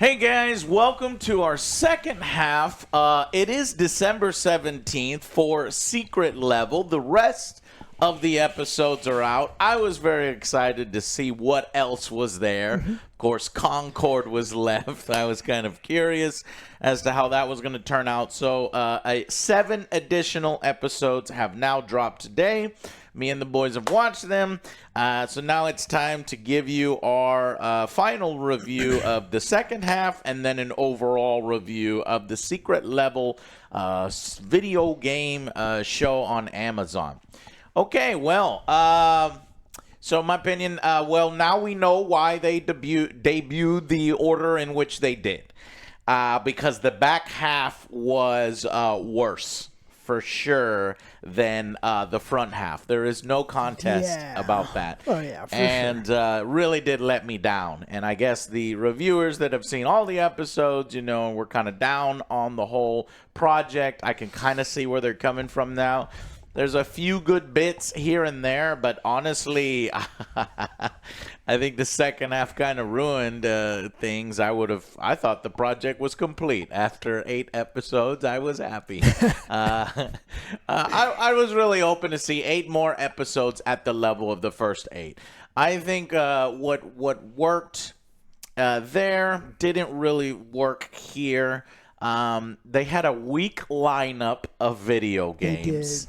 Hey guys, welcome to our second half. It is December 17th for Secret Level. The rest of the episodes are out. I was very excited to see what else was there. Of course, Concord was left. I was kind of curious as to how that was going to turn out. So 7 additional episodes have now dropped today. Me and the boys have watched them. So now it's time to give you our final review of the second half and then an overall review of the Secret Level video game show on Amazon. Okay, well, so my opinion, now we know why they debuted the order in which they did. Because the back half was worse, for sure, than the front half. There is no contest about that. Oh, yeah, for sure. Really did let me down. And I guess the reviewers that have seen all the episodes, were kind of down on the whole project. I can kind of see where they're coming from now. There's a few good bits here and there, but honestly, I think the second half kind of ruined things. I thought the project was complete. After 8 episodes, I was happy. I was really hoping to see 8 more episodes at the level of the first 8. I think what worked there didn't really work here. They had a weak lineup of video games.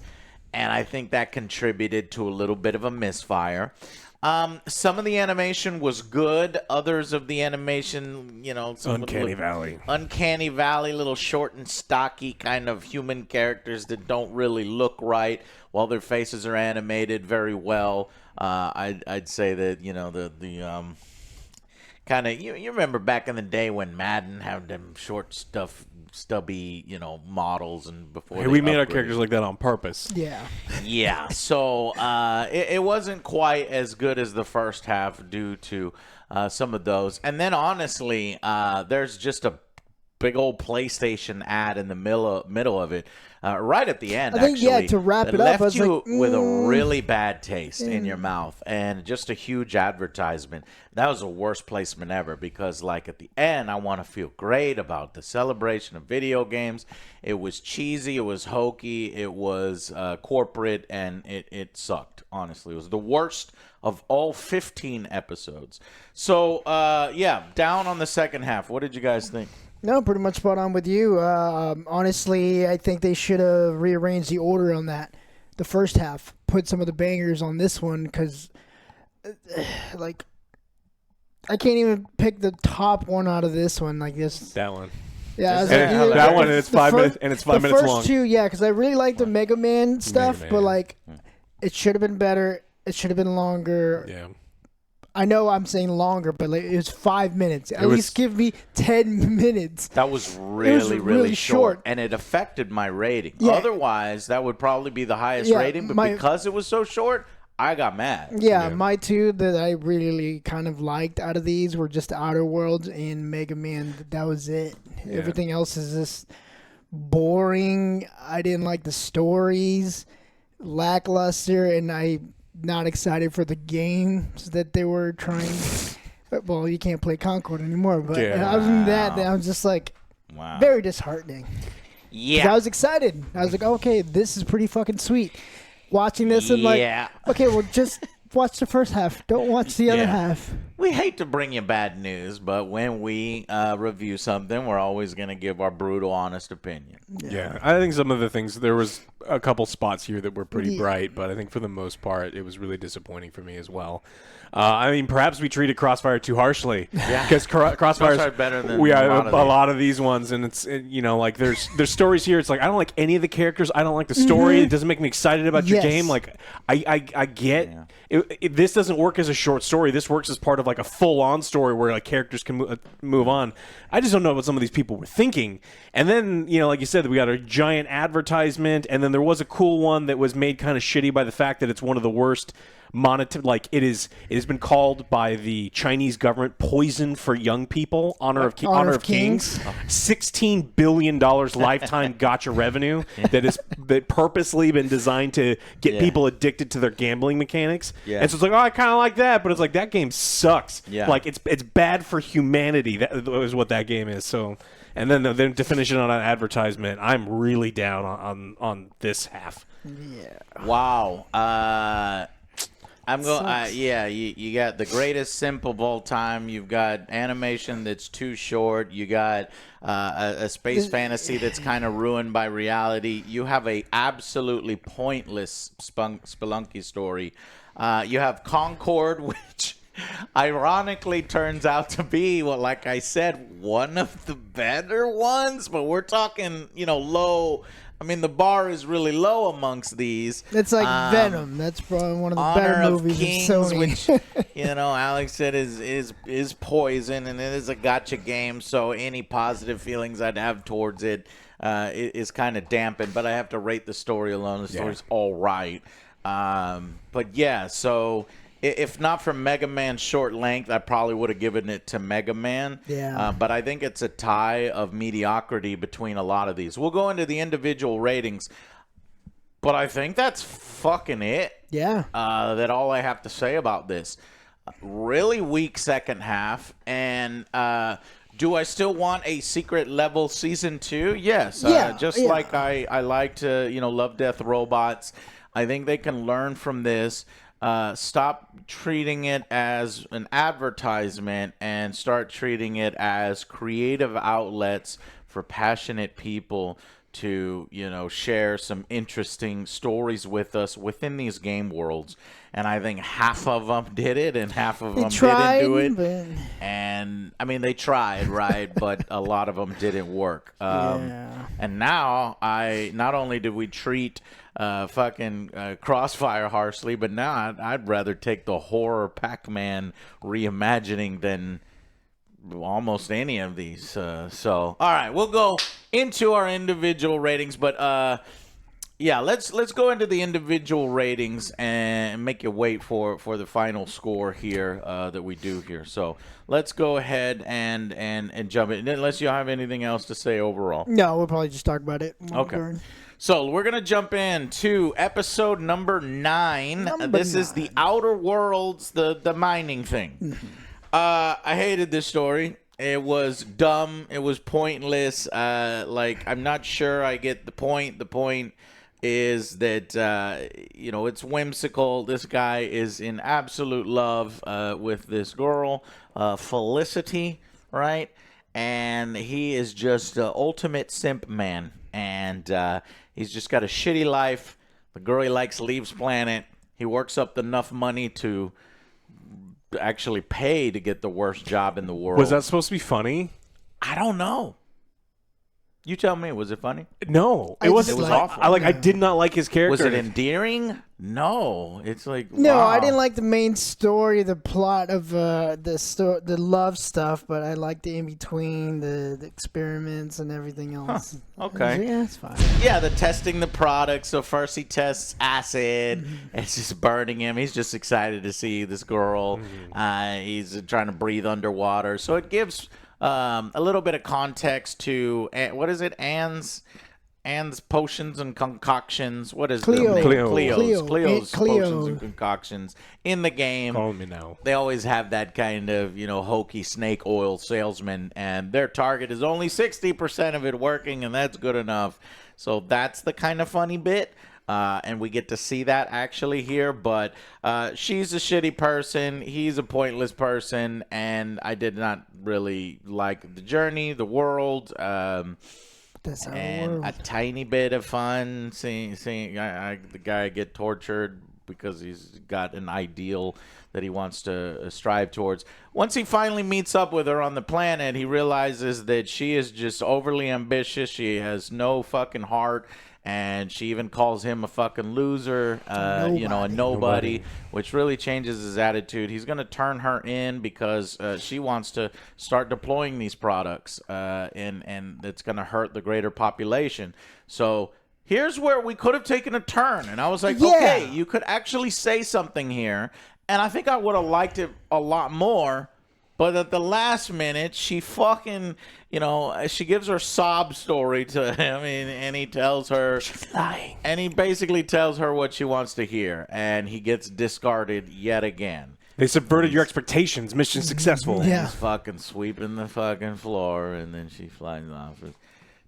And I think that contributed to a little bit of a misfire. Some of the animation was good. Others of the animation, Uncanny Valley. Uncanny Valley, little short and stocky kind of human characters that don't really look right, while their faces are animated very well. I'd say that the kind of you remember back in the day when Madden had them short stubby models, and before we made our characters like that on purpose. Yeah. So it wasn't quite as good as the first half due to some of those. And then honestly, there's just a big old PlayStation ad in the middle of it, right at the end. I think, to wrap it up, left I was you like, with a really bad taste in your mouth, and just a huge advertisement. That was the worst placement ever, because at the end, I want to feel great about the celebration of video games. It was cheesy, it was hokey, it was corporate, and it sucked. Honestly, it was the worst of all 15 episodes. So down on the second half. What did you guys think? No, pretty much spot on with you. Honestly, I think they should have rearranged the order on that. The first half, put some of the bangers on this one, because, I can't even pick the top one out of this one. That one. Yeah, that one, and it's 5 minutes, and it's 5 minutes long. The first 2, because I really like the Mega Man stuff, but it should have been better. It should have been longer. Yeah. I know I'm saying longer, but it was 5 minutes. At least give me 10 minutes. That was really short, and it affected my rating. Yeah. Otherwise, that would probably be the highest rating, but because it was so short, I got mad. Yeah, my 2 that I really kind of liked out of these were just Outer Worlds and Mega Man. That was it. Yeah. Everything else is just boring. I didn't like the stories, lackluster, and I'm not excited for the games that they were trying. Well, you can't play Concord anymore, but other than that, I was just very disheartening. Yeah. I was excited. I was like, okay, this is pretty fucking sweet. Watching this and okay, well, just watch the first half. Don't watch the other half. We hate to bring you bad news, but when we review something, we're always going to give our brutal, honest opinion. Yeah, I think some of the things, there was a couple spots here that were pretty bright, but I think for the most part, it was really disappointing for me as well. Perhaps we treated Crossfire too harshly. Yeah, because Crossfire's better than a lot of these ones, and it's there's stories here. It's I don't like any of the characters. I don't like the story. It doesn't make me excited about your game. I get this doesn't work as a short story. This works as part of a full-on story where characters can move on. I just don't know what some of these people were thinking. And then like you said, we got a giant advertisement, and then there was a cool one that was made kind of shitty by the fact that it's one of the worst like it has been called by the Chinese government poison for young people. Honor of Kings. $16 billion lifetime gotcha revenue that purposely been designed to get people addicted to their gambling mechanics. Yeah. And so it's like, oh, I kind of like that, but it's like that game sucks. Yeah. Like it's bad for humanity. That is what that game is. So, and then to finish it on an advertisement, I'm really down on this half. Yeah. Wow. I'm going. You got the greatest simp of all time. You've got animation that's too short. You got a space fantasy that's kind of ruined by reality. You have a absolutely pointless Spelunky story. You have Concord, which ironically turns out to be, well, like I said, one of the better ones. But we're talking, low. I mean, the bar is really low amongst these. It's like Venom. That's probably one of the better movies Kings, of Sony. Which, Alex said is poison, and it is a gotcha game. So any positive feelings I'd have towards it is kind of dampened. But I have to rate the story alone. The story's all right. But yeah, so if not for Mega Man's short length, I probably would have given it to Mega Man. Yeah. But I think it's a tie of mediocrity between a lot of these. We'll go into the individual ratings, but I think that's fucking it. Yeah. That all I have to say about this. Really weak second half, and do I still want a secret level season 2? Yes. Like I like to, Love, Death, Robots. I think they can learn from this. Stop treating it as an advertisement and start treating it as creative outlets for passionate people to, share some interesting stories with us within these game worlds. And I think half of them did it and half of them didn't do it. But... And, I mean, they tried, right? But a lot of them didn't work. And now, not only did we treat Crossfire harshly, but now I'd rather take the horror Pac-Man reimagining than almost any of these. So, all right, we'll go into our individual ratings, but let's go into the individual ratings and make you wait for the final score here that we do here. So let's go ahead and jump in, unless you have anything else to say overall. No, we'll probably just talk about it. Okay. So we're going to jump into episode number 9. This is the Outer Worlds, the mining thing. Mm-hmm. I hated this story. It was dumb. It was pointless. I'm not sure I get the point. The point is that, it's whimsical. This guy is in absolute love with this girl, Felicity, right? And he is just the ultimate simp man. And he's just got a shitty life. The girl he likes leaves planet. He works up enough money to actually pay to get the worst job in the world. Was that supposed to be funny? I don't know. You tell me. Was it funny? No, it was awful. I did not like his character. Was it endearing? No, it's like no. Wow. I didn't like the main story, the plot of the love stuff, but I liked the in between, the experiments and everything else. Huh. Okay, yeah, it's fine. Yeah, the testing the product. So first he tests acid. It's just burning him. He's just excited to see this girl. He's trying to breathe underwater. So it gives a little bit of context to what is it? Anne's potions and concoctions. What is Cleo's potions and concoctions in the game. Call me now. They always have that kind of, hokey snake oil salesman, and their target is only 60% of it working, and that's good enough. So that's the kind of funny bit. And we get to see that actually here, but she's a shitty person, he's a pointless person, and I did not really like the journey, the world, and a tiny bit of fun seeing the guy get tortured because he's got an ideal that he wants to strive towards. Once he finally meets up with her on the planet, he realizes that she is just overly ambitious. She has no fucking heart. And she even calls him a fucking loser, a nobody, which really changes his attitude. He's going to turn her in because she wants to start deploying these products, and it's going to hurt the greater population. So here's where we could have taken a turn. And I was like, okay, you could actually say something here. And I think I would have liked it a lot more. But at the last minute, she fucking, she gives her sob story to him, and he tells her. She's lying. And he basically tells her what she wants to hear. And he gets discarded yet again. They subverted your expectations. Mission successful. Yeah. He's fucking sweeping the fucking floor, and then she flies off.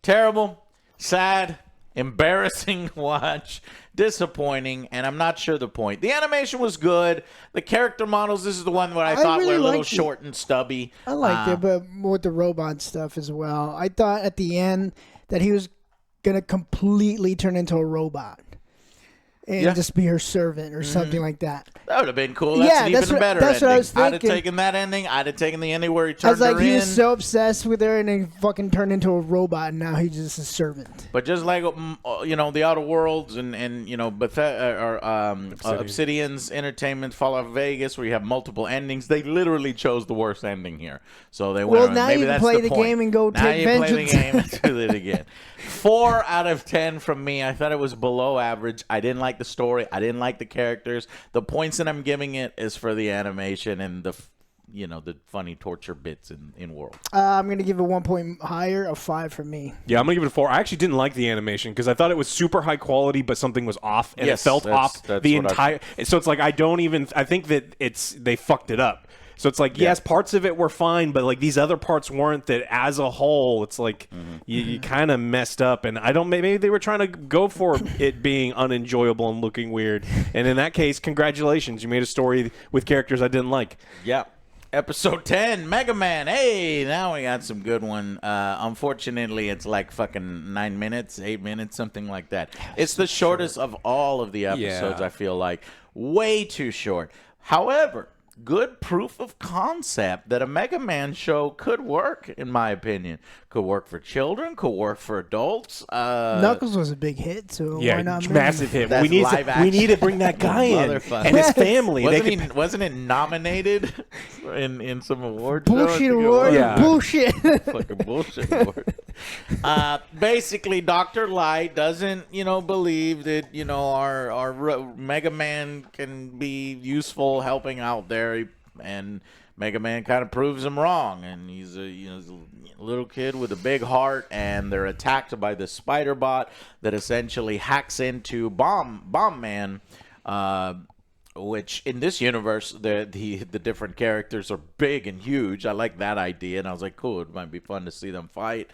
Terrible, sad, embarrassing watch, disappointing, and I'm not sure the point. The animation was good. The character models, this is the one where I thought really were a little liked short and stubby. I liked it, but with the robot stuff as well. I thought at the end that he was going to completely turn into a robot. And just be her servant or something like that. That would have been cool. That's an even better that's ending. What I was thinking. I'd have taken that ending. I'd have taken the ending where he I turned was like, her he in. was so obsessed with her and then fucking turned into a robot, and now he's just a servant. But just like the Outer Worlds and Obsidian's Entertainment, Fallout Vegas, where you have multiple endings, they literally chose the worst ending here. So they went. Well, now maybe you can that's play the the point. game and go now take you vengeance. Play the game and do it again. 4 out of 10 from me. I thought it was below average. I didn't like the story. I didn't like the characters. The points that I'm giving it is for the animation and the funny torture bits in World. I'm going to give it 1 point higher, a 5 for me. Yeah, I'm going to give it a 4. I actually didn't like the animation because I thought it was super high quality, but something was off, and it felt off the entire... So it's like I think that they fucked it up. So it's like, yes, parts of it were fine, but like these other parts weren't. That as a whole, it's like you kind of messed up. And maybe they were trying to go for it being unenjoyable and looking weird. And in that case, congratulations, you made a story with characters I didn't like. Yeah. Episode 10, Mega Man. Hey, now we got some good one. Unfortunately, it's like fucking 9 minutes, 8 minutes, something like that. It's the shortest of all of the episodes, I feel like. Way too short. However, good proof of concept that a Mega Man show could work, in my opinion. Could work for children, could work for adults. Knuckles was a big hit, so why not massive hit. That's We need to bring that guy in and his family. Wasn't it nominated in some award? Bullshit award. Yeah. Bullshit. Fucking bullshit award. Basically, Dr. Light doesn't, believe that, our Mega Man can be useful helping out there, and Mega Man kind of proves him wrong, and he's a little kid with a big heart, and they're attacked by the spider bot that essentially hacks into Bomb Man, which in this universe the different characters are big and huge. I like that idea, and I was like, cool, it might be fun to see them fight.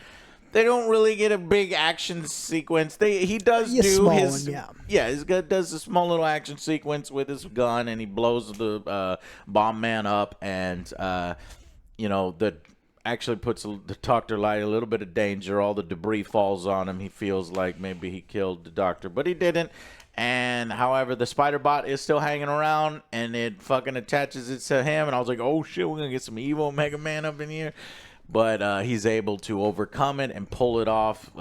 They don't really get a big action sequence. He does do his does a small little action sequence with his gun, and he blows the Bomb Man up, and that actually puts the Dr. Light a little bit of danger. All the debris falls on him. He feels like maybe he killed the doctor, but he didn't. And however, the spider bot is still hanging around, and it fucking attaches it to him. And I was like, oh shit, we're gonna get some evil Mega Man up in here. But he's able to overcome it and pull it off.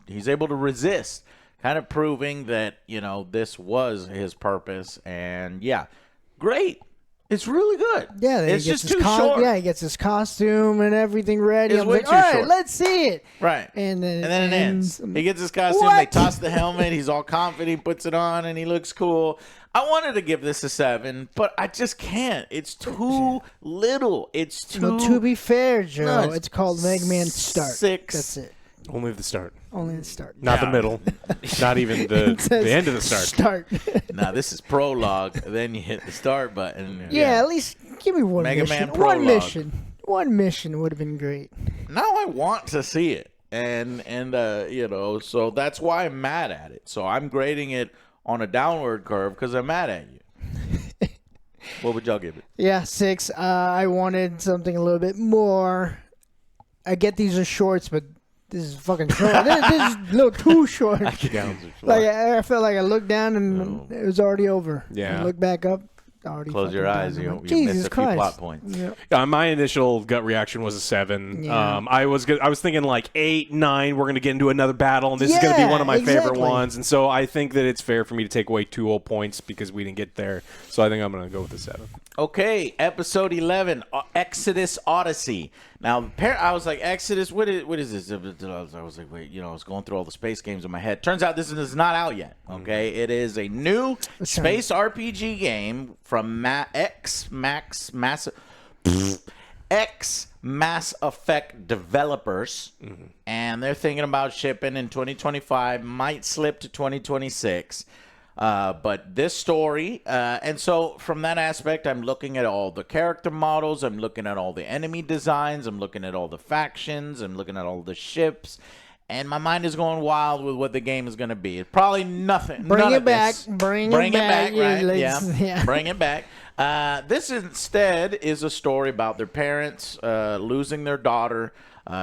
He's able to resist, kind of proving that, this was his purpose. And, yeah, great. It's really good. Yeah, it's just too short. Yeah, he gets his costume and everything ready. It's way like, too all right, short. let's see it. Right. And then it ends. He gets his costume. What? They toss the helmet. He's all confident. He puts it on, and he looks cool. I wanted to give this a 7, but I just can't. It's too little. It's too... Well, to be fair, Joe, No, it's called Mega Man Start. 6. That's it. Only the start. Only the start. Not the middle. Not even the end of the start. Start. Now, this is prologue. Then you hit the start button. Yeah, at least give me one Mega mission. Man prologue. One mission. One mission would have been great. Now I want to see it. And so that's why I'm mad at it. So I'm grading it on a downward curve because I'm mad at you. What would y'all give it? Yeah, 6. I wanted something a little bit more. I get these are shorts, but this is fucking short. this is a little too short. Like I felt like I looked down and it was already over. Yeah. I looked back up. already Close your fucking eyes. done. You I'm like, miss Jesus a few Christ. plot points. Yeah. My initial gut reaction was a 7. Yeah. I was thinking like 8, 9. We're gonna get into another battle, and this is gonna be one of my favorite exactly. ones. And so I think that it's fair for me to take away 2 whole points because we didn't get there. So I think I'm gonna go with the 7. Okay, episode 11, Exodus Odyssey. Now, I was like, Exodus, what is this? I was like, wait, I was going through all the space games in my head. Turns out this is not out yet, okay? It is a new space RPG game from X Mass Effect developers, and they're thinking about shipping in 2025, might slip to 2026. But this story, and so from that aspect, I'm looking at all the character models, I'm looking at all the enemy designs, I'm looking at all the factions, I'm looking at all the ships, and my mind is going wild with what the game is going to be. It's probably nothing. Bring it back. This. Bring it back. Right? Yeah. Bring it back. This instead is a story about their parents losing their daughter.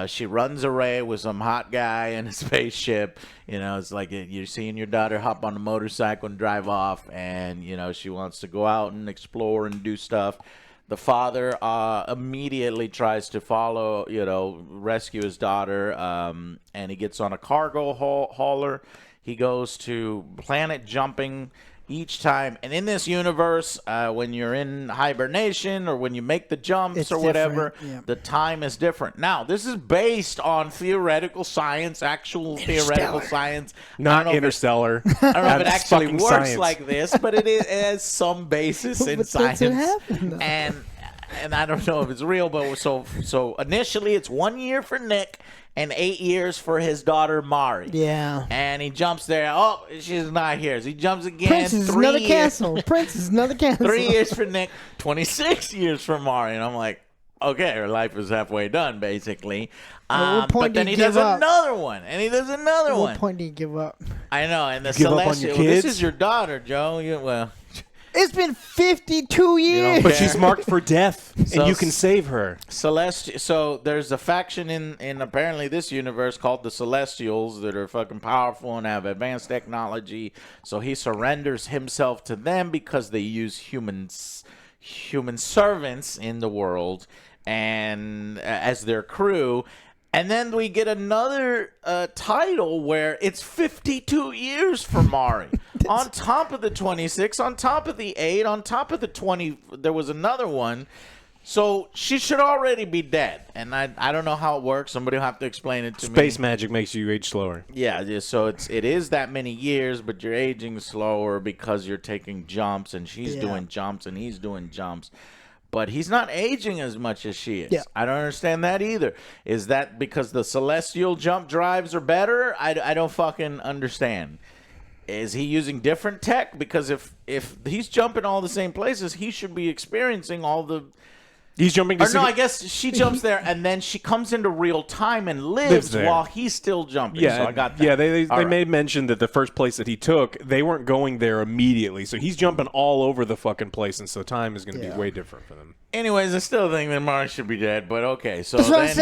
She runs away with some hot guy in a spaceship. It's like you're seeing your daughter hop on a motorcycle and drive off, and she wants to go out and explore and do stuff. The father immediately tries to follow, rescue his daughter, and he gets on a cargo hauler. He goes to planet jumping each time. And in this universe, when you're in hibernation or when you make the jumps It's or whatever, different, the time is different. Now, this is based on theoretical science, actual theoretical science. Not Interstellar. I don't know if it That's actually fucking works science. like this, but it has some basis in But science. that's what happened, though. And I don't know if it's real, but so initially it's 1 year for Nick and 8 years for his daughter Mari. Yeah. And he jumps there. Oh, she's not here. So he jumps again. Prince is 3 another years. castle. Prince is another castle. 3 years for Nick, 26 years for Mari. And I'm like, okay, her life is halfway done, basically. At what point But then do he you does give up? another one, and he does another At one. what point do you give up? I know, and the give up on your Celestial. This kids? is your daughter, Joe. Well, It's been 52 years. But she's marked for death, So- and you can save her. Celestial. So there's a faction in apparently this universe called the Celestials that are fucking powerful and have advanced technology. So he surrenders himself to them because they use human servants in the world and as their crew. And then we get another title where it's 52 years for Mari. On top of the 26, on top of the 8, on top of the 20, there was another one. So she should already be dead. And I don't know how it works. Somebody will have to explain it to me. Space magic makes you age slower. Yeah, so it is that many years, but you're aging slower because you're taking jumps, and she's doing jumps, and he's doing jumps. But he's not aging as much as she is. Yeah. I don't understand that either. Is that because the celestial jump drives are better? I don't fucking understand. Is he using different tech? Because if he's jumping all the same places, he should be experiencing all the... He's jumping to Or no, I guess she jumps there, and then she comes into real time and lives there. while he's still jumping. Yeah, So I got that. yeah. They All right. made mention that the first place that he took, they weren't going there immediately, so he's jumping all over the fucking place, and so time is going to be way different for them. Anyways, I still think that Mari should be dead, but okay. So That's what I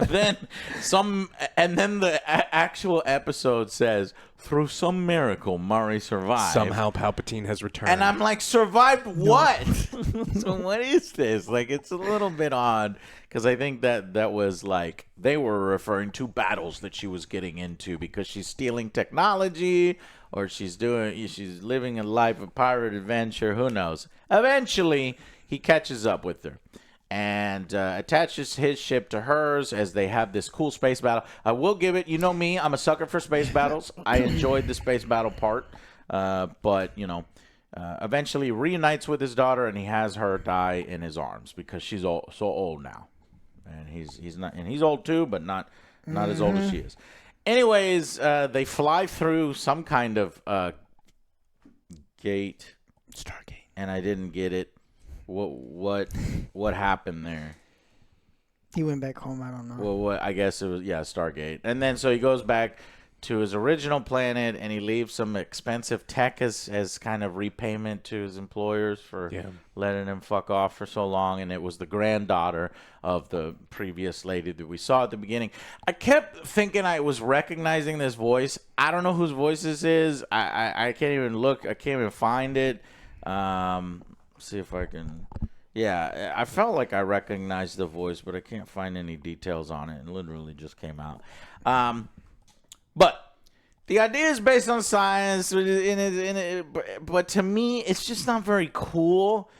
then, then the actual episode says, through some miracle, Mari survived. Somehow Palpatine has returned. And I'm like, survived what? So what is this? Like, it's a little bit odd because I think that was like they were referring to battles that she was getting into because she's stealing technology or she's living a life of pirate adventure. Who knows? Eventually, he catches up with her and attaches his ship to hers as they have this cool space battle. I will give it, you know me, I'm a sucker for space battles. I enjoyed the space battle part, but, eventually reunites with his daughter, and he has her die in his arms because she's so old now. And he's old too, but not as old as she is. Anyways, they fly through some kind of gate. Stargate. And I didn't get it. What happened there? He went back home. I don't know. Well, I guess it was Stargate. And then so he goes back to his original planet, and he leaves some expensive tech as kind of repayment to his employers for letting him fuck off for so long. And it was the granddaughter of the previous lady that we saw at the beginning. I kept thinking I was recognizing this voice. I don't know whose voice this is. I can't even look. I can't even find it. see if I can. Yeah, I felt like I recognized the voice, but I can't find any details on it. It literally just came out. But the idea is based on science, but to me, it's just not very cool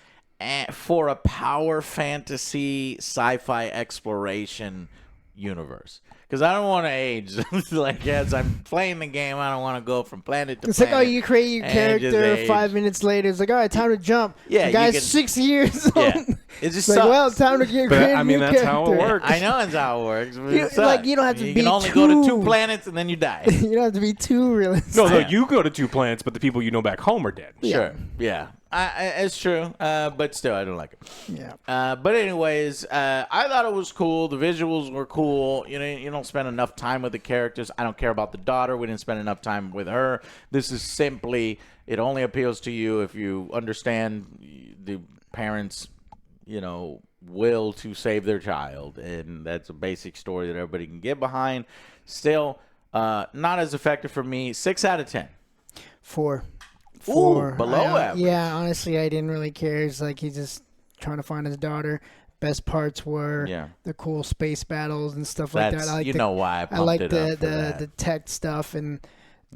for a power fantasy sci-fi exploration universe. Because I don't want to age. Like, as I'm playing the game, I don't want to go from planet to It's planet. like, oh, you create your character. age. 5 minutes later, it's like, all right, time to jump. Yeah, the guy's you can- 6 years old. Yeah. It just It's like, sucks. well, time to get But, create I a mean, new that's how it character. works. I know that's how it works. But You- it like, sucks. you don't have to You be can only go to 2 too- planets and then you die. You don't have to be too realistic. No, Yeah. you go to 2 planets, but the people you know back home are dead. Sure. Yeah. It's true. But still, I don't like it. Yeah. But anyways, I thought it was cool. The visuals were cool. You know, you don't spend enough time with the characters. I don't care about the daughter. We didn't spend enough time with her. This is simply, it only appeals to you if you understand the parents, will to save their child. And that's a basic story that everybody can get behind. Still, not as effective for me. 6 out of 10. 4. Ooh, below average. Yeah, honestly, I didn't really care. It's like he's just trying to find his daughter. Best parts were the cool space battles and stuff like that. I like why I pumped like it the up for that. the tech stuff, and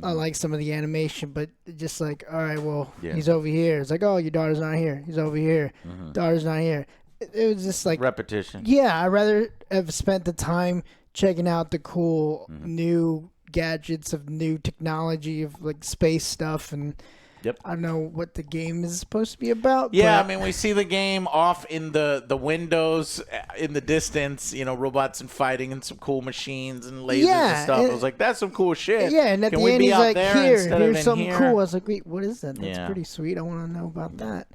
I like some of the animation, but just like, all right, well, he's over here. It's like, oh, your daughter's not here. He's over here. Daughter's not here. It was just like repetition. Yeah, I'd rather have spent the time checking out the cool new gadgets of new technology of like space stuff and. Yep. I don't know what the game is supposed to be about. Yeah, but I mean, we see the game off in the windows in the distance, robots and fighting and some cool machines and lasers and stuff. I was like, that's some cool shit. Yeah, and at Can the we end be he's out like, there here's instead of in something here? cool. I was like, wait, what is that? That's Yeah. pretty sweet. I want to know about that.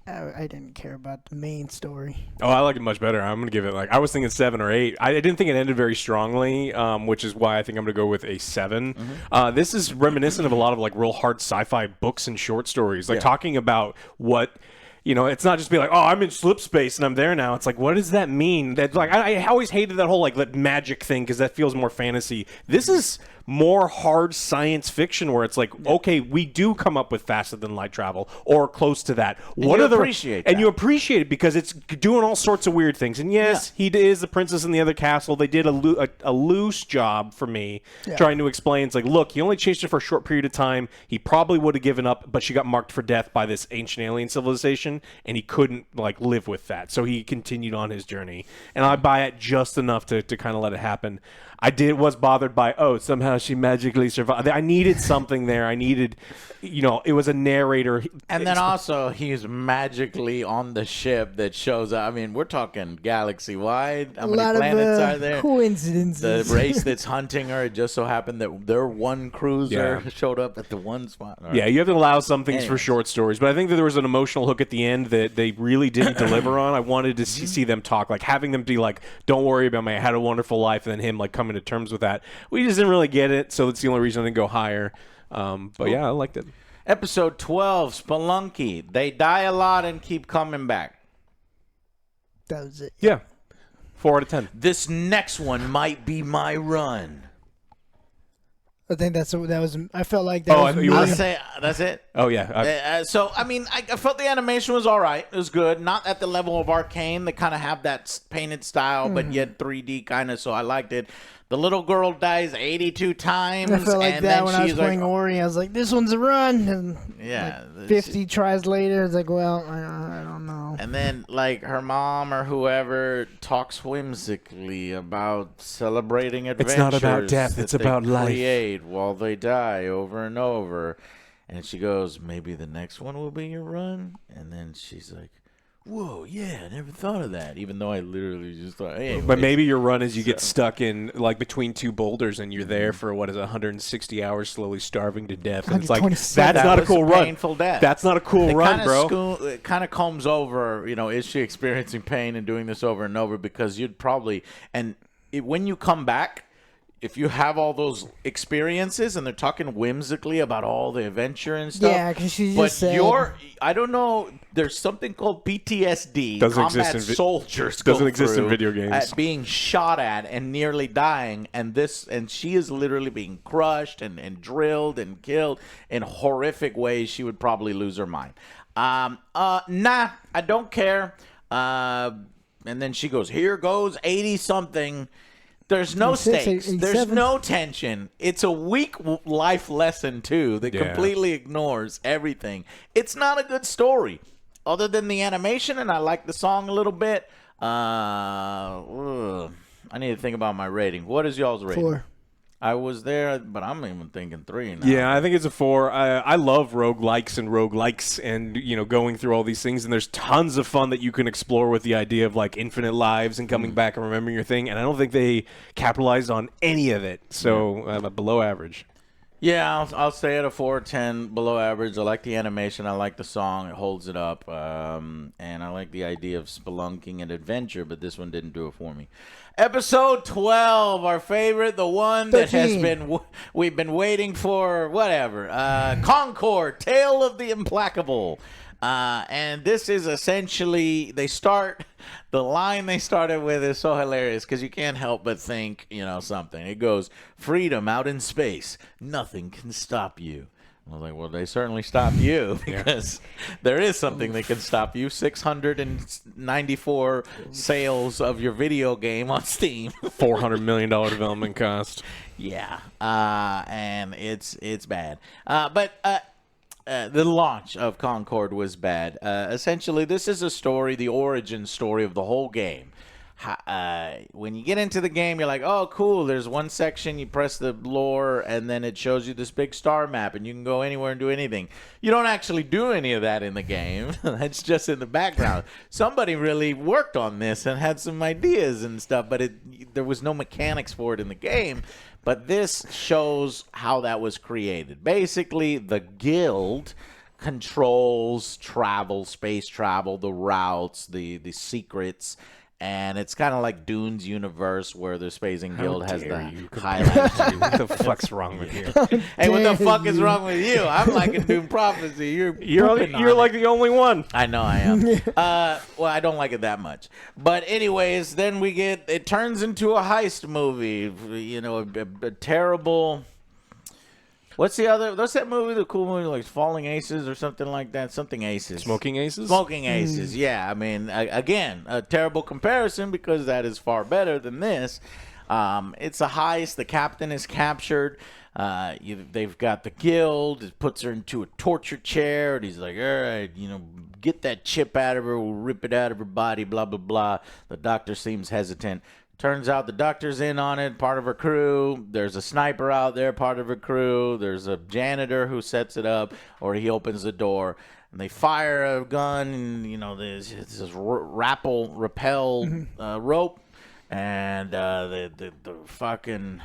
I didn't care about the main story. Oh, I like it much better. I'm going to give it I was thinking 7 or 8. I didn't think it ended very strongly, which is why I think I'm going to go with a 7. This is reminiscent of a lot of like real hard sci-fi books and short stories, like talking about what. It's not just be like, oh, I'm in slip space and I'm there now. It's like, what does that mean? That like, I always hated that whole like that magic thing because that feels more fantasy. This is more hard science fiction where it's like, okay, we do come up with faster than light travel or close to that. What are the and you appreciate it because it's doing all sorts of weird things. And yes, he is the princess in the other castle. They did a loose job for me trying to explain. It's like, look, he only chased her for a short period of time. He probably would have given up, but she got marked for death by this ancient alien civilization, and he couldn't like live with that. So he continued on his journey. And I buy it just enough to kind of let it happen. I was bothered by, somehow she magically survived. I needed something there. I needed, it was a narrator. And then also he's magically on the ship that shows up. I mean, we're talking galaxy-wide. How many planets are there? Coincidences. The race that's hunting her, it just so happened that their one cruiser showed up at the one spot. Right. Yeah, you have to allow some things for short stories. But I think that there was an emotional hook at the end that they really didn't deliver on. I wanted to see them talk, like having them be like, don't worry about me, I had a wonderful life, and then him like coming to terms with that. We just didn't really get it, so that's the only reason I didn't go higher. But yeah, I liked it. Episode 12, Spelunky. They die a lot and keep coming back. That was it. Yeah. 4 out of 10. This next one might be my run. I think that was. I felt like that was. I'll say that's it. Oh yeah. So I mean, I felt the animation was all right. It was good. Not at the level of Arcane. They kind of have that painted style, but yet 3D kind of. So I liked it. The little girl dies 82 times. I felt like and that then when I was she's playing like, Ori. I was like, this one's a run. And yeah. like 50 tries later, it's like, well, I don't know. And then, like, her mom or whoever talks whimsically about celebrating adventures. It's not about death, it's about life. Create while they die over and over. And she goes, maybe the next one will be your run? And then she's like, whoa, yeah, I never thought of that. Even though I literally just thought, hey. But maybe your run is you get stuck in, like, between two boulders and you're there for, 160 hours slowly starving to death. And it's like, that's not a cool run. Painful death. That's not a cool run, bro. It kind of combs over, is she experiencing pain and doing this over and over? Because you'd probably, when you come back, if you have all those experiences and they're talking whimsically about all the adventure and stuff. Yeah, because she but just said. I don't know. There's something called PTSD. Doesn't combat exist in soldiers doesn't go exist in through video games. At being shot at and nearly dying, and she is literally being crushed and drilled and killed in horrific ways. She would probably lose her mind. Nah, I don't care. And then she goes, here goes 80-something. There's no 86, stakes. 87. There's no tension. It's a weak life lesson, too, that completely ignores everything. It's not a good story. Other than the animation, and I like the song a little bit, I need to think about my rating. What is y'all's rating? 4. I was there, but I'm even thinking 3 now. Yeah, I think it's a 4. I love roguelikes and going through all these things, and there's tons of fun that you can explore with the idea of like infinite lives and coming back and remembering your thing, and I don't think they capitalized on any of it, so below average. Yeah, I'll say it a 4/10, below average. I like the animation. I like the song. It holds it up. And I like the idea of spelunking and adventure, but this one didn't do it for me. Episode 12, our favorite, the one 13. that we've been waiting for, whatever. Concord, Tale of the Implacable. And this is essentially, the line they started with is so hilarious because you can't help but think, something. It goes, freedom out in space. Nothing can stop you. I was like, well, they certainly stop you because there is something that can stop you. 694 sales of your video game on Steam. $400 million development cost. Yeah. And it's bad. But the launch of Concord was bad. Essentially, this is a story, the origin story of the whole game. When you get into the game, you're like, oh, cool. There's one section, you press the lore, and then it shows you this big star map, and you can go anywhere and do anything. You don't actually do any of that in the game. That's just in the background. Somebody really worked on this and had some ideas and stuff, but there was no mechanics for it in the game. But this shows how that was created. Basically, the guild controls travel, space travel, the routes, the secrets, and it's kind of like Dune's universe where the Spacing Guild has the highlights. What the fuck's wrong with you? Hey, what the fuck is wrong with you? I'm liking Dune Prophecy. You're like the only one. I know I am. Well, I don't like it that much. But anyways, then it turns into a heist movie. A terrible. What's that movie, the cool movie, like Falling Aces or something like that? Something Aces. Smoking Aces? Smoking Aces, yeah. I mean, again, a terrible comparison because that is far better than this. It's a heist. The captain is captured. They've got the guild. It puts her into a torture chair. And he's like, all right, get that chip out of her. We'll rip it out of her body, blah, blah, blah. The doctor seems hesitant. Turns out the doctor's in on it, part of her crew. There's a sniper out there, part of her crew. There's a janitor who sets it up, or he opens the door. And they fire a gun, and, there's this rappel rope. And the fucking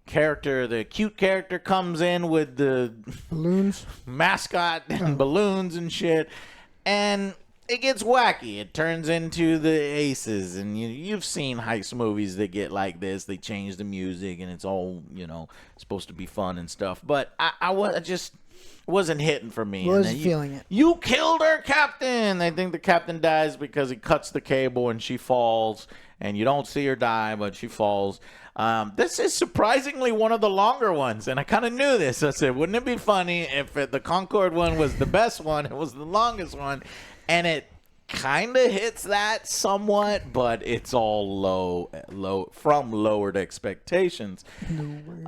character, the cute character comes in with the Balloons. Mascot and balloons and shit. And it gets wacky. It turns into the Aces, and you've seen heist movies that get like this. They change the music, and it's all supposed to be fun and stuff. But I just wasn't hitting for me. Wasn't feeling it. You killed our captain. I think the captain dies because he cuts the cable and she falls, and you don't see her die, but she falls. This is surprisingly one of the longer ones, and I kind of knew this. I said, wouldn't it be funny if the Concord one was the best one? It was the longest one. And it kind of hits that somewhat, but it's all low from lowered expectations.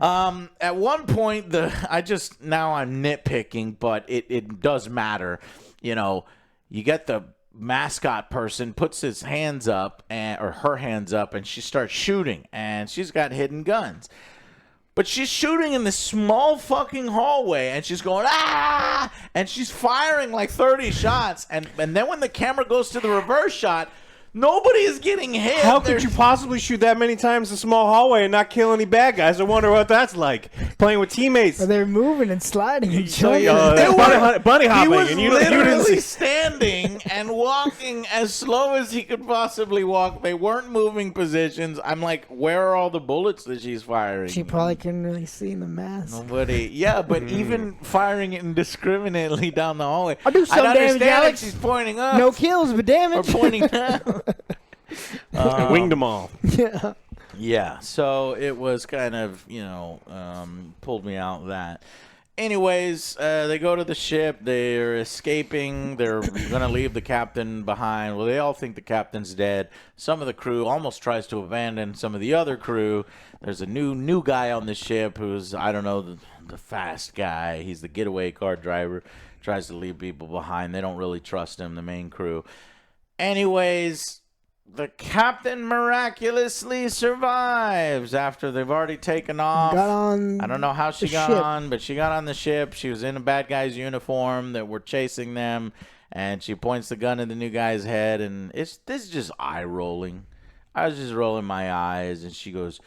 At one point, now I'm nitpicking, but it does matter. You get the mascot person puts his hands up or her hands up, and she starts shooting, and she's got hidden guns. But she's shooting in this small fucking hallway, and she's going, ah! And she's firing like 30 shots. And then when the camera goes to the reverse shot, Nobody is getting hit. How could you possibly shoot that many times in a small hallway and not kill any bad guys? I wonder what that's like. Playing with teammates. They're moving and sliding each Oh, other. bunny hopping. He was and you literally didn't see. standing and walking as slow as he could possibly walk. They weren't moving positions. I'm like, where are all the bullets that she's firing? She probably couldn't really see in the mask. Nobody. Yeah, but even firing it indiscriminately down the hallway. I'll do some I damage, understand if Alex. she's pointing up. No kills, but Or damage. pointing down. Winged them all. Yeah. Yeah, so it was kind of, pulled me out of that. Anyways, they go to the ship. They're escaping. They're going to leave the captain behind. Well, they all think the captain's dead. Some of the crew almost tries to abandon some of the other crew. There's a new guy on the ship who's, I don't know, the fast guy. He's the getaway car driver. Tries to leave people behind. They don't really trust him, the main crew. Anyways, the captain miraculously survives after they've already taken off. Got on. I don't know how she got ship. on, but she got on the ship. She was in a bad guy's uniform that were chasing them, and she points the gun at the new guy's head, and this is just eye rolling. I was just rolling my eyes, and she goes,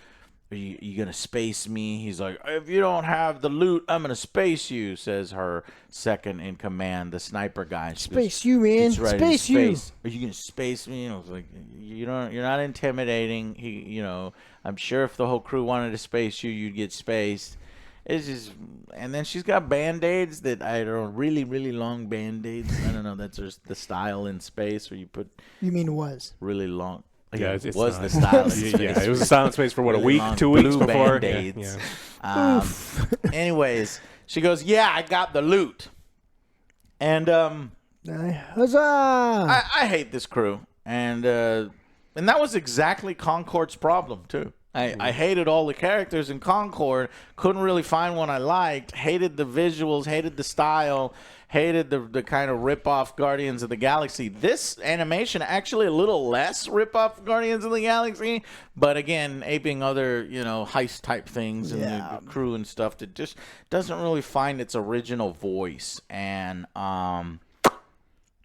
"Are you gonna space me?" He's like, "If you don't have the loot, I'm gonna space you," says her second in command, the sniper guy. She goes, Space you, man. "It's ready to Space you. Are you gonna space me? And I was like, you're not intimidating. I'm sure if the whole crew wanted to space you, you'd get spaced. It's just, and then she's got band-aids that I don't know, really, really long band-aids. I don't know. That's just the style in space where you put You mean was? really long. Yeah, it's was not. the style in space. Yeah, it was a silent space for what, a Really week, long 2 weeks blue before. Band-Aids. Yeah. Anyways, she goes, "Yeah, I got the loot," and Huzzah! I hate this crew, and that was exactly Concord's problem too. I hated all the characters in Concord. Couldn't really find one I liked. Hated the visuals. Hated the style. Hated the kind of rip-off Guardians of the Galaxy. This animation actually a little less rip-off Guardians of the Galaxy, but again, aping other heist-type things and the crew and stuff that just doesn't really find its original voice. And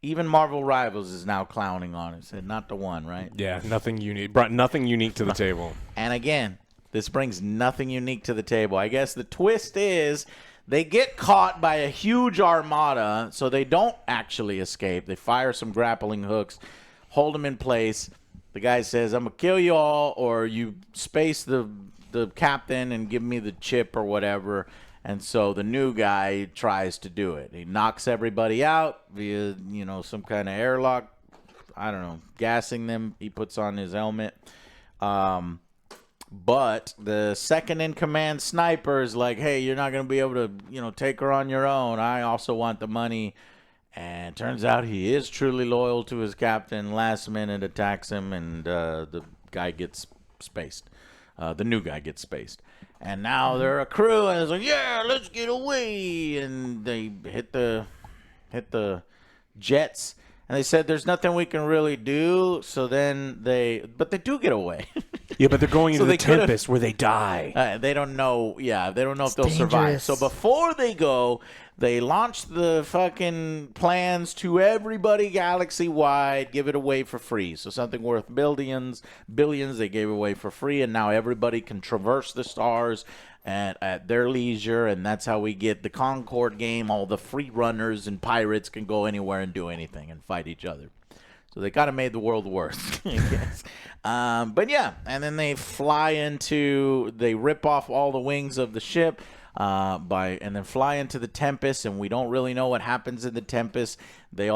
even Marvel Rivals is now clowning on it. Said not the one, right? Yeah, nothing unique. Brought nothing unique to the table. And again, this brings nothing unique to the table. I guess the twist is they get caught by a huge armada, so they don't actually escape. They fire some grappling hooks, hold them in place. The guy says, "I'm going to kill you all, or you space the captain and give me the chip or whatever." And so the new guy tries to do it. He knocks everybody out via, some kind of airlock. I don't know, gassing them. He puts on his helmet. But the second in command sniper is like, "Hey, you're not going to be able to, take her on your own. I also want the money." And turns out he is truly loyal to his captain. Last minute attacks him, and the guy gets spaced. The new guy gets spaced. And now they're a crew, and it's like, "Yeah, let's get away." And they hit the jets. And they said, "There's nothing we can really do." So then they do get away. Yeah, but they're going into So the they could've- Tempest where they die. They don't know. Yeah, they don't know if they'll survive. dangerous. So before they go, they launch the fucking plans to everybody galaxy-wide, give it away for free. So something worth billions, they gave away for free, and now everybody can traverse the stars at their leisure, and that's how we get the Concord game. All the free runners and pirates can go anywhere and do anything and fight each other. So they kind of made the world worse, I guess. But yeah, and then they they rip off all the wings of the ship and then fly into the Tempest, and we don't really know what happens in the Tempest. They're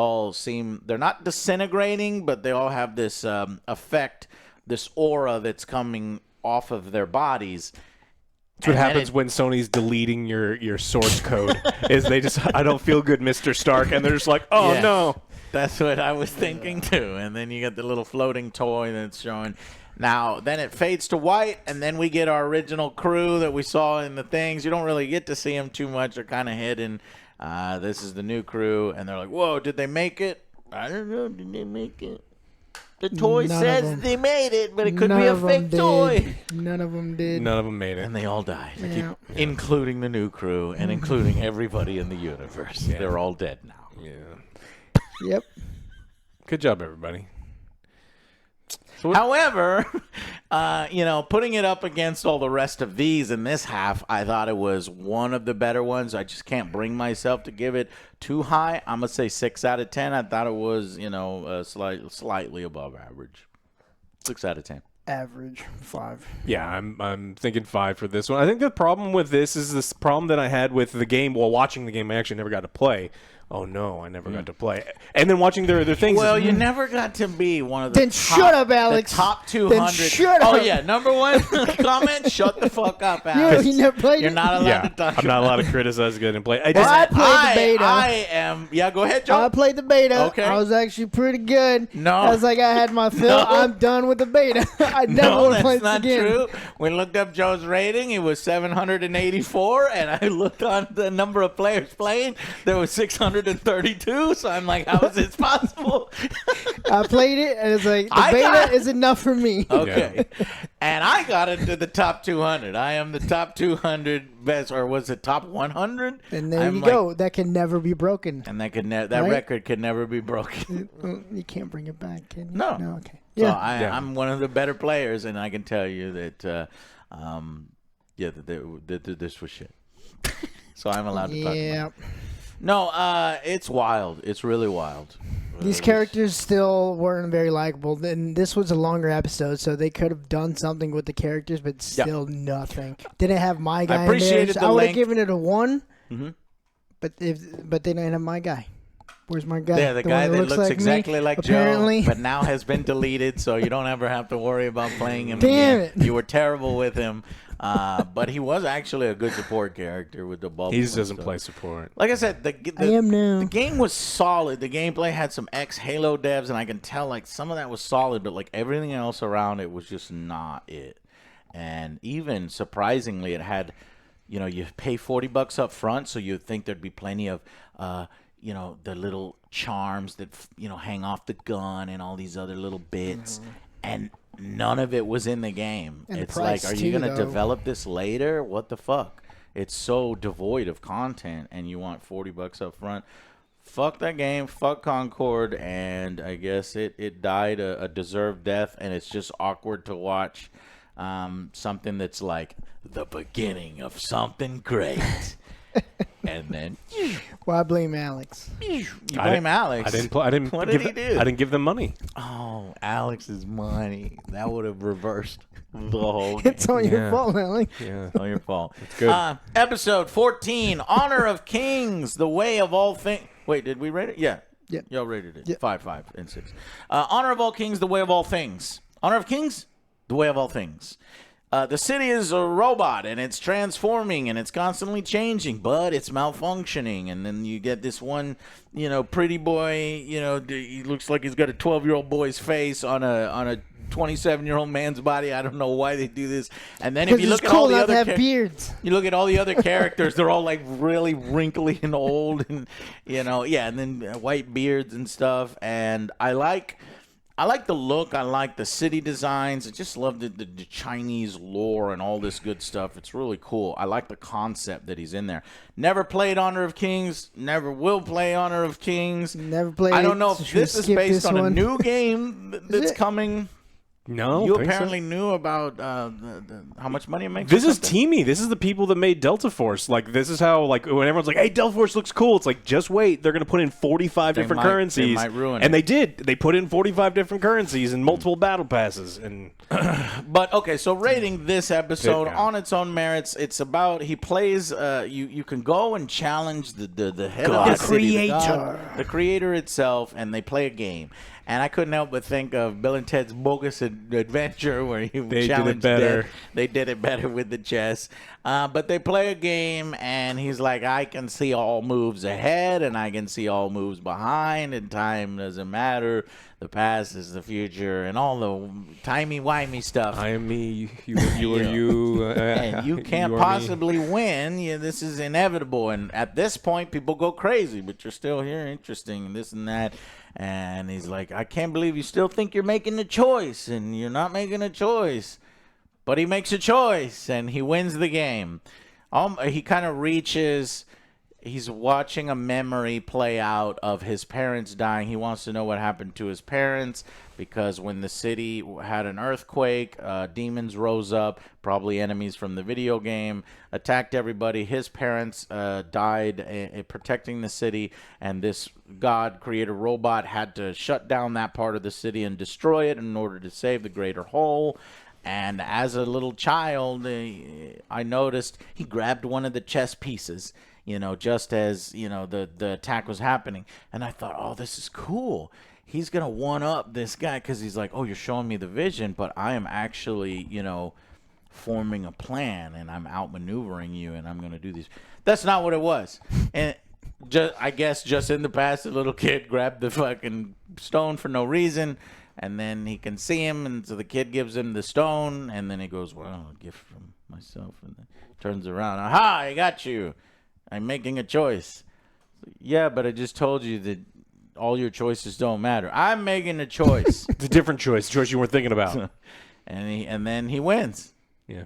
not disintegrating, but they all have this effect, this aura that's coming off of their bodies. That's what happens when Sony's deleting your source code. Is they just, "I don't feel good, Mr. Stark," and they're just like, "Oh Yeah. no." That's what I was thinking too. And then you get the little floating toy that's showing. Now, then it fades to white, and then we get our original crew that we saw in the things. You don't really get to see them too much. They're kind of hidden. This is the new crew, and they're like, "Whoa, did they make it?" I don't know. Did they make it? The toy None of says them. they made it, but it could None be a of 'em fake did. toy. None of them did. None of them made it. And they all died, Yeah. including the new crew and including everybody in the universe. Yeah. They're all dead now. Yeah. Yep. Good job, everybody. However, putting it up against all the rest of these in this half, I thought it was one of the better ones. I just can't bring myself to give it too high. I'm going to say 6 out of 10. I thought it was, slightly above average. 6 out of 10. Average 5. Yeah, I'm thinking 5 for this one. I think the problem with this is this problem that I had with the game. While watching the game, I actually never got to play. Oh no, I never got to play. And then watching their things. Well, you never got to be one of the Then shut up, Alex. The top 200. Then shut up. Oh yeah, number one comment. Shut the fuck up, Alex. You never played You're it? not allowed to talk. I'm not allowed to criticize good and play. I Well, just, I played the beta. I am. Yeah, go ahead, Joe. I played the beta. Okay. I was actually pretty good. No. I was like, I had my fill. No. I'm done with the beta. I never No, want to play that's this not again. true. We looked up Joe's rating. It was 784, and I looked on the number of players playing. There was 632. So I'm like, how is this possible? I played it, and it's like, the I beta got- is enough for me. Okay. And I got into the top 200. I am the top 200 best, or was it top 100? And there I'm you like- go. That can never be broken. And that Right? record could never be broken. You can't bring it back, can you? No. No, okay. So Yeah. I'm one of the better players, and I can tell you that, that this was shit. So I'm allowed to talk about it. Yeah. No, it's wild. It's really wild. These characters still weren't very likable. And this was a longer episode, so they could have done something with the characters, but still nothing. Didn't have my guy appreciated in there. the I would have length. given it a 1, Mhm. but they didn't have my guy. Where's my guy? Yeah, the guy one that looks like exactly me, like apparently. Joe, but now has been deleted, so you don't ever have to worry about playing him Damn again. it. You were terrible with him, but he was actually a good support character with the bubble. he just and doesn't stuff. play support. Like I said, the I am now. the game was solid. The gameplay had some ex-Halo devs, and I can tell like some of that was solid, but like everything else around it was just not it. And even surprisingly, it had, you pay $40 up front, so you'd think there'd be plenty of, the little charms that hang off the gun and all these other little bits, and none of it was in the game. And the It's like, price are you too, gonna though. develop this later? What the fuck? It's so devoid of content, and you want $40 up front. Fuck that game. Fuck Concord, and I guess it died a deserved death, and it's just awkward to watch something that's like the beginning of something great. And then Well, I blame Alex. you blame Alex. I didn't play. I didn't. What give did he the- do? I didn't give them money. Oh, Alex's money. That would have reversed the whole game. It's all your Yeah. fault, Alex. Yeah. It's all your fault. good. Episode 14, Honor of Kings, the way of all things. Wait, did we rate it? Yeah. Yeah. Y'all rated it. Yeah. 5, 5, and 6. Honor of all kings, the way of all things. Honor of Kings, the way of all things. The city is a robot, and it's transforming, and it's constantly changing, but it's malfunctioning. And then you get this one, pretty boy, he looks like he's got a 12-year-old boy's face on a 27-year-old man's body. I don't know why they do this. And then if Because you it's look at all cool the not other to have characters, beards. you look at all the other characters, they're all like really wrinkly and old, and and then white beards and stuff. And I like the look. I like the city designs. I just love the Chinese lore and all this good stuff. It's really cool. I like the concept that he's in there. Never played Honor of Kings. Never will play Honor of Kings. Never played I don't it, know so if should we this is skip based this on a one? new game that's it? coming. No, You think so. apparently knew about how much money it makes. This or is something? Teamy. This is the people that made Delta Force. Like, this is how, like, when everyone's like, hey, Delta Force looks cool, it's like, just wait. They're going to put in 45 They different might- currencies. they might ruin and it. they did. They put in 45 different currencies and multiple battle passes. And But okay, so rating this episode Yeah. on its own merits, it's about he plays. You can go and challenge the head God. of the city, the creator. god, the creator itself, and they play a game. And I couldn't help but think of Bill and Ted's Bogus Adventure, where he They did it challenged better. Ted. They did it better with the chess. But they play a game, and he's like, I can see all moves ahead, and I can see all moves behind, and time doesn't matter. The past is the future, and all the timey-wimey stuff. I am me, you are you. And you can't are me. possibly win. This is inevitable. And at this point, people go crazy, but you're still here, interesting, and this and that. And he's like, I can't believe you still think you're making a choice, and you're not making a choice. But he makes a choice, and he wins the game. He kind of reaches he's watching a memory play out of his parents dying. He wants to know what happened to his parents because when the city had an earthquake, demons rose up, probably enemies from the video game, attacked everybody. His parents died protecting the city, and this god creator robot had to shut down that part of the city and destroy it in order to save the greater whole. And as a little child, I noticed he grabbed one of the chess pieces, just as, the attack was happening. And I thought, oh, this is cool. He's going to one-up this guy because he's like, oh, you're showing me the vision, but I am actually, forming a plan, and I'm outmaneuvering you, and I'm going to do these. That's not what it was. And I guess just in the past, the little kid grabbed the fucking stone for no reason, and then he can see him, and so the kid gives him the stone, and then he goes, well, a gift from myself, and then turns around. Aha, I got you. I'm making a choice. Yeah, but I just told you that all your choices don't matter. I'm making a choice. It's a different choice, a choice you weren't thinking about. and then he wins. Yeah.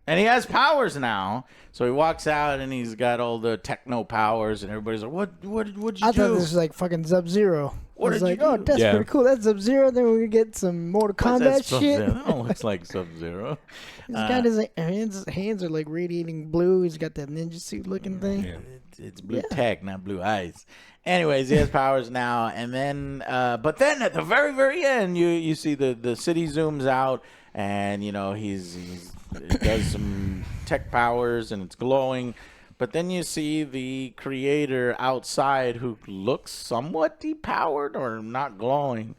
And he has powers now. So he walks out and he's got all the techno powers, and everybody's like, What'd you do? I thought this was like fucking Sub-Zero. What did like, you do? oh, that's pretty cool. That's Sub-Zero. Then we get some Mortal Kombat shit. That looks like Sub-Zero. He's got his hands are like radiating blue. He's got that ninja suit looking thing. Yeah. It's blue tech, not blue eyes. Anyways, he has powers now, and then, but then at the very, very end, you see the city zooms out, and he does some tech powers, and it's glowing. But then you see the creator outside who looks somewhat depowered or not glowing.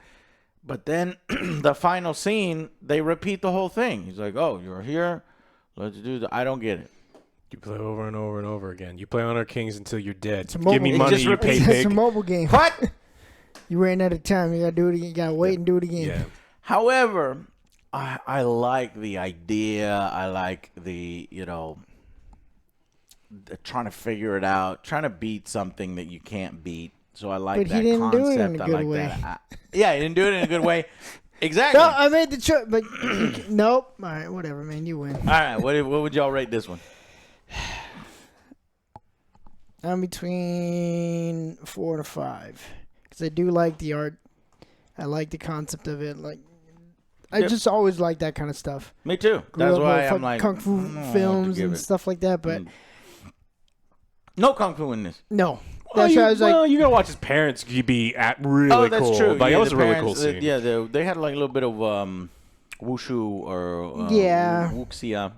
But then the final scene, they repeat the whole thing. He's like, "Oh, you're here. Let's do the." I don't get it. You play over and over and over again. You play Honor Kings until you're dead. Give me money, you pay big. It's a mobile game. What? You ran out of time. You gotta do it again. You gotta wait and do it again. Yeah. However, I like the idea. I like the trying to figure it out, trying to beat something that you can't beat. So I like that concept. But he didn't do it in a good way. Yeah, he didn't do it in a good way. Exactly. No, I made the choice, but nope. All right, whatever, man. You win. All right, what would y'all rate this one? I'm between 4 and 5 because I do like the art. I like the concept of it. Like, I just always like that kind of stuff. Me too. That's why I'm like kung fu films and stuff like that. But no kung fu in this. No. Well, you gotta watch his parents be really cool. Oh, that's true. Like, that was a really cool scene. They had like a little bit of wushu or wuxia.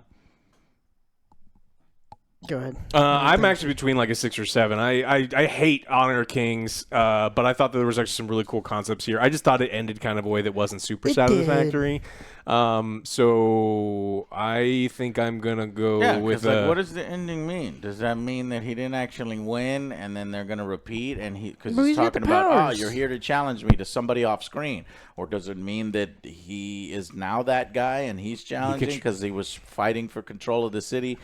Go ahead. I'm actually between like a 6 or 7. I hate Honor Kings, but I thought that there was actually some really cool concepts here. I just thought it ended kind of a way that wasn't super satisfactory. So I think I'm gonna go with. What does the ending mean? Does that mean that he didn't actually win, and then they're gonna repeat, and because he's talking about, you're here to challenge me to somebody off screen, or does it mean that he is now that guy and he's challenging because he was fighting for control of the city?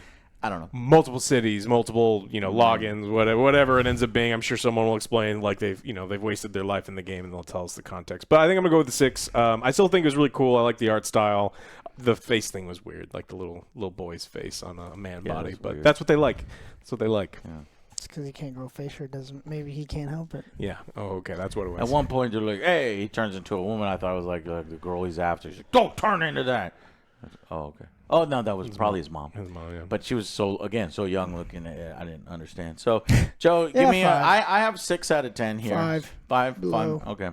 I don't know. Multiple cities, multiple, logins, whatever it ends up being. I'm sure someone will explain like they've wasted their life in the game, and they'll tell us the context. But I think I'm gonna go with the 6. I still think it was really cool. I like the art style. The face thing was weird, like the little boy's face on a man body. But weird. That's what they like. That's what they like. Yeah. It's because he can't grow face, or doesn't. Maybe he can't help it. Yeah. Oh, okay. That's what it was. At one point, they're like, "Hey," he turns into a woman. I thought it was like the girl he's after. She's like, "Don't turn into that." Oh, okay. Oh, no, that was probably his mom. His mom, yeah. But she was so young looking. I didn't understand. So, Joe, give me I have 6 out of 10 here. 5. Okay.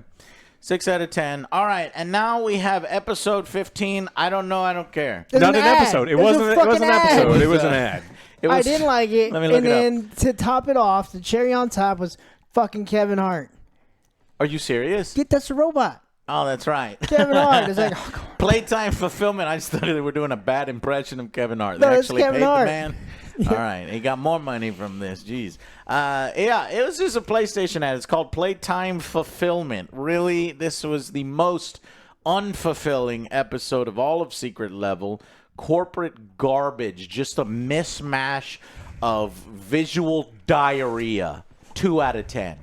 6 out of 10. All right. And now we have episode 15. I don't know. I don't care. Not an episode. It wasn't an episode. It was an ad. I didn't like it. Let me look it up. And then to top it off, the cherry on top was fucking Kevin Hart. Are you serious? That's a robot. Oh, that's right. Kevin Hart is like, playtime fulfillment. I just thought they were doing a bad impression of Kevin Hart. No, they actually Kevin paid Hart. the man. All right, he got more money from this. Jeez. It was just a PlayStation ad. It's called Playtime Fulfillment. Really, this was the most unfulfilling episode of all of Secret Level. Corporate garbage. Just a mismatch of visual diarrhea. 2 out of 10.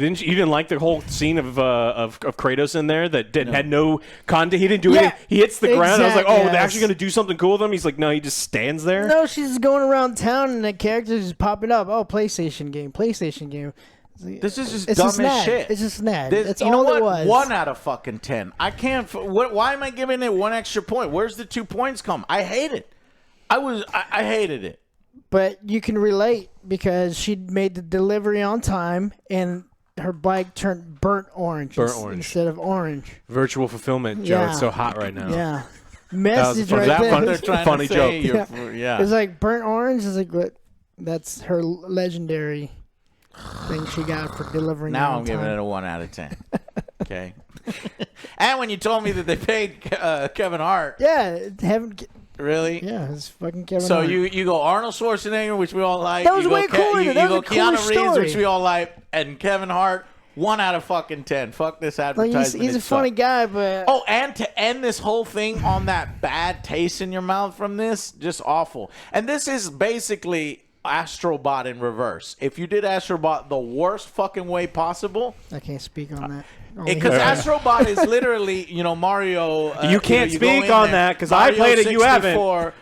Yeah, you didn't like the whole scene of Kratos in there that had no content. He didn't do anything. He hits the ground. I was like, oh, they're actually going to do something cool with him. He's like, no, he just stands there. No, she's just going around town and the characters just popping up. Oh, PlayStation game. This is just dumb as shit. It's just mad. That's you know all what? it was. 1 out of fucking 10. I can't. Why am I giving it 1 extra point? Where's the 2 points come? I hate it. I hated it. But you can relate because she made the delivery on time and her bike turned burnt orange instead of orange. Virtual fulfillment, Joe. It's so hot right now. Yeah. Message that was right there. They're trying funny to say joke. It's like burnt orange is like what? That's her legendary thing she got for delivering. Now on I'm time. giving it a 1 out of 10. Okay. And when you told me that they paid Kevin Hart. Yeah, haven't. Really? Yeah, it's fucking Kevin So Hart. you go Arnold Schwarzenegger, which we all like. That was you go way cooler. You That go was a cooler Keanu Reeves, story. which we all like, and Kevin Hart. 1 out of fucking 10. Fuck this like advertisement. he's a funny guy, but Oh, and to end this whole thing on that bad taste in your mouth from this, just awful. And this is basically Astrobot in reverse. If you did Astrobot the worst fucking way possible, I can't speak on that. Only because him. Astrobot is literally, Mario. You can't you go speak in on there, that, 'cause I Mario played it, you haven't. 64.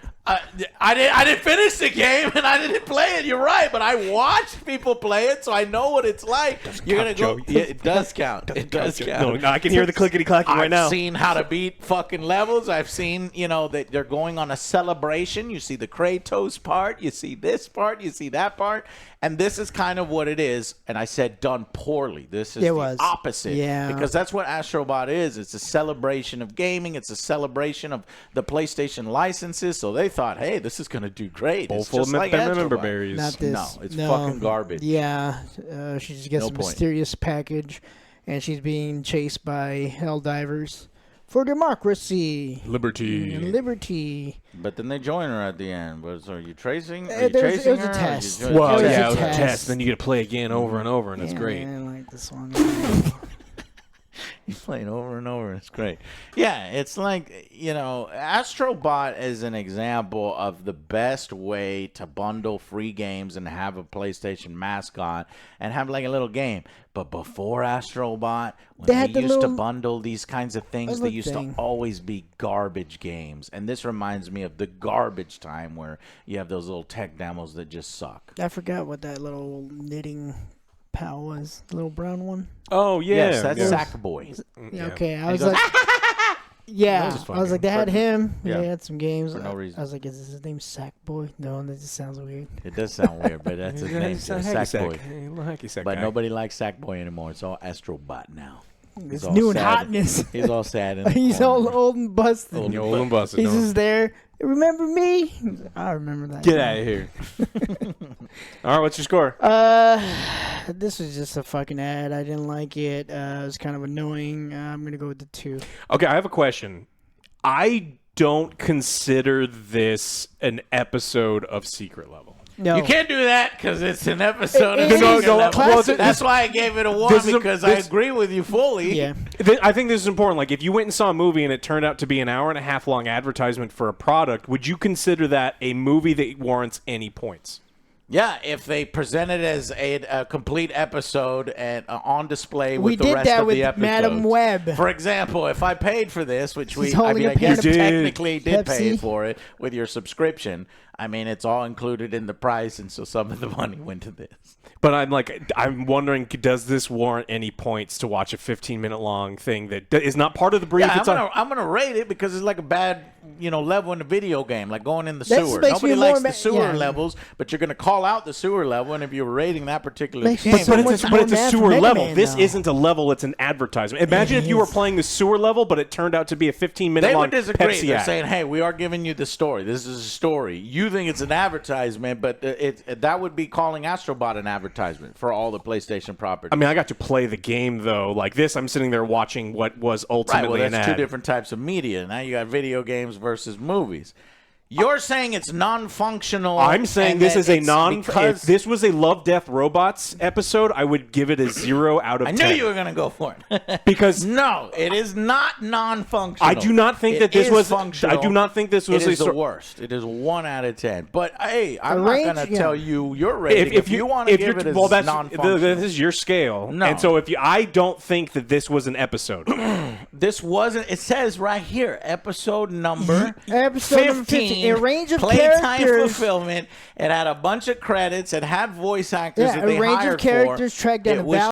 I didn't finish the game and I didn't play it. You're right, but I watched people play it, so I know what it's like. You're gonna go. Yeah, it does count. It does count. No, I can hear the clickety clacking right now. I've seen how to beat fucking levels. I've seen, that they're going on a celebration. You see the Kratos part. You see this part. You see that part. And this is kind of what it is. And I said done poorly. This is the opposite. Yeah. Because that's what Astrobot is. It's a celebration of gaming. It's a celebration of the PlayStation licenses. So they thought, hey, this is going to do great. It's just like member Astrobot. berries. Not this. No, it's fucking garbage. Yeah, she just gets a mysterious package, and she's being chased by Helldivers for democracy, Liberty. and liberty. But then they join her at the end. Are you tracing? Are you It was chasing a her? test. Well, It was yeah, a it was a test. test. Then you get to play again over and over, and it's great. I like this one. He's playing over and over. It's great. Yeah, it's like, Astrobot is an example of the best way to bundle free games and have a PlayStation mascot and have like a little game. But before Astrobot, when they used to bundle these kinds of things, they used to always be garbage games. And this reminds me of the garbage time where you have those little tech demos that just suck. I forgot what that little knitting pal was. The little brown one. Oh, yeah. Yes, that's Sackboy. Yeah, okay. I was like, yeah. I was like, they had him. Yeah. They had some games. For no reason. I was like, is his name Sackboy? No, that just sounds weird. It does sound weird, but that's his name. Sackboy. Sack But guy. nobody likes Sackboy anymore. It's all Astrobot now. It's all new and sad. hotness. He's all sad. In the He's corner. all old and busted. Old and busted. He's no. just there. Remember me? I remember that. Get out of here. All right, what's your score? This was just a fucking ad. I didn't like it. It was kind of annoying. I'm gonna go with the 2. Okay, I have a question. I don't consider this an episode of Secret Level. No, You can't do that because it's an episode of It Secret is Level. classic. That's why I gave it a 1 This is because I agree with you fully. Yeah. I think this is important. Like, if you went and saw a movie and it turned out to be an hour and a half long advertisement for a product, would you consider that a movie that warrants any points? Yeah, if they present it as a complete episode and on display We with the did rest that of with the episodes. Madam Web. For example, if I paid for this, which He's holding I a guess Pepsi. technically did pay Pepsi. for it with your subscription. I mean, it's all included in the price, and so some of the money went to this. But I'm wondering, does this warrant any points to watch a 15-minute long thing that is not part of the brief? Yeah, It's I'm gonna rate it because it's like a bad, level in the video game, like going in the That sewer. makes Nobody me likes more the sewer yeah. levels, but you're gonna call out the sewer level, and if you're rating that particular Makes game, me so much but more it's a mad for sewer Mega level. Man, This though. isn't a level; it's an advertisement. Imagine It if you were is. playing the sewer level, but it turned out to be a 15-minute they long would disagree. Pepsi They're ad. saying, "Hey, we are giving you the story. This is a story. You think it's an advertisement, but that would be calling Astrobot an advertisement for all the PlayStation properties." I mean, I got to play the game though. Like this, I'm sitting there watching what was right. ultimately Well, that's an two ad. different types of media. Now you got video games versus movies. You're saying it's non-functional. I'm saying and this that is a it's non. because- If this was a Love, Death, Robots episode, I would give it a 0 out of 10. I knew you were going to go for it. Because no, it is not non-functional. I do not think that this is was. functional. I do not think this was It is a the worst. It is 1 out of 10. But hey, I'm range, not going to yeah. tell you your rating. If you want to give it as non-functional, this is your scale. No. And so I don't think that this was an episode. this wasn't. It says right here, episode number Episode number 15. A range of Playtime characters. fulfillment. It had a bunch of credits. It had voice actors Yeah, that they a range hired of characters for. tracked down It a was